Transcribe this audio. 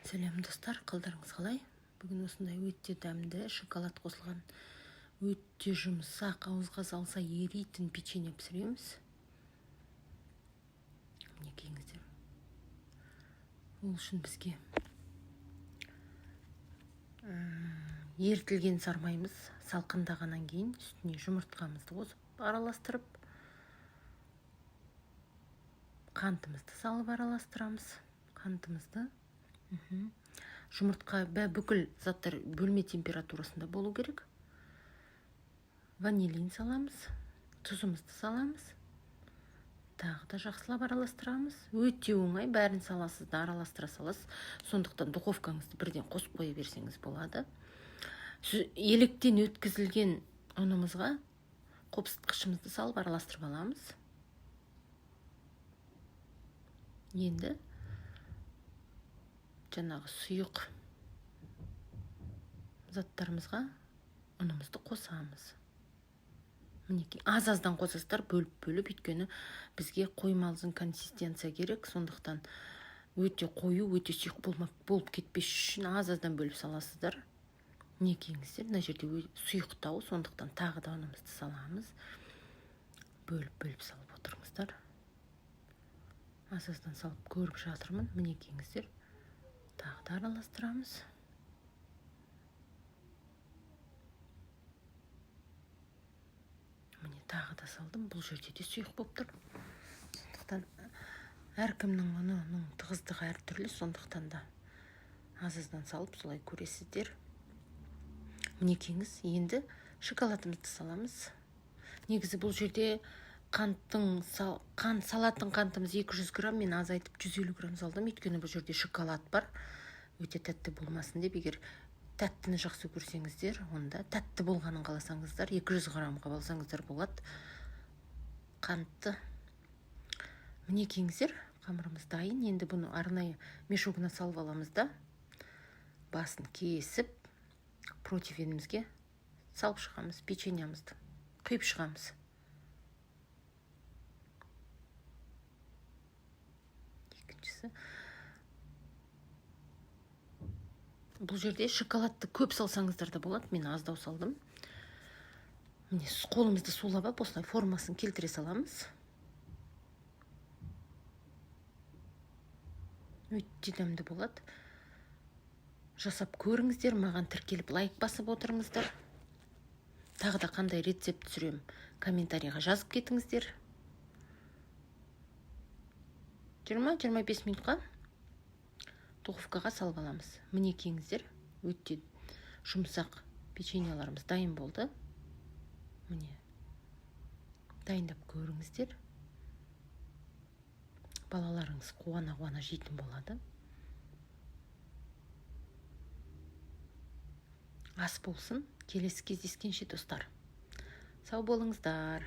Сәлем достар, қалдарыңыз қалай? Бүгін осындай өте дәмді шоколад қосылған өте жұмсақ, ауызға салса еритін печенье пісіреміз. Мінекейіңіздер. Ол үшін бізге ерітілген сармаймыз. Салқындағаннан кейін үстіне жұмыртқамызды қосып араластырып, қантымызды салып араластырамыз. Қантымызды жұмыртқа бүкіл заттар бөлме температурасында болу керек. Ванилин саламыз, тұзымызды саламыз. Тағы да жақсылап араластырамыз. Өте оңай, бәрін саласыз да араластыра саласыз. Сондықтан духовкаңызды бірден қосып қоя берсеңіз болады. Електен өткізілген ұнымызға қопсытқышымызды салып араластырып аламыз. Енді жаңағы сұйық заттарымызға ұнымызды қосамыз. Мінекей, аз-аздан қосасыздар, бөліп, өйткені бізге қоймалыздың консистенция керек, сондықтан өте қою, өте сұйық болып кетпес үшін аз-аздан бөліп саласыздар. Мінекейіңіздер, мына жерде сұйықтау, сондықтан тағы да ұнымызды саламыз. Бөліп салып отырыңыздар. Аз-аздан салып көріп жатырмын. Мінекейіңіздер, тағы да араластырамыз. Міне тағы да салдым. Бұл жерде де сұйық болып тұр. Сондықтан әркімнің ұнының тығыздығы әртүрлі, сондықтан да аз-аздан салып солай көресіздер. Мінекейіңіз, енді шоколадымызды саламыз. Негізі бұл жерде салатын қантымыз 200 грамм, мен азайтып 150 грамм салдым, өйткені бұл жерде шоколад бар. Өте тәтті болмасын деп, егер тәттіні жақсы көрсеңіздер, онда тәтті болғанын қаласаңыздар 200 граммға алсаңыздар болады қантты. Мінекейіңіздер, қамырымыз дайын. Енді бұны арнайы мешогына салып аламыз да, басын кесіп, противенімізге салып шығамыз, печеньямызды құйып шығамыз. Екіншісі, бұл жерде шоколадты көп салсаңыздар да болады, мен аздау салдым. Міне қолымызды сулап, осылай формасын келтіре саламыз. Өте дәмді болады. Жасап көріңіздер, маған тіркеліп лайк басып отырыңыздар. Тағы да қандай рецепт түсірем, комментарийға жазып кетіңіздер. 20-25 минутқа духовкаға салып аламыз. Мінекейіңіздер, өте жұмсақ печеньяларымыз дайын болды. Міне, дайындап көріңіздер. Балаларыңыз қуана жейтін болады. Ас болсын. Келесі кездескенше достар. Сау болыңыздар.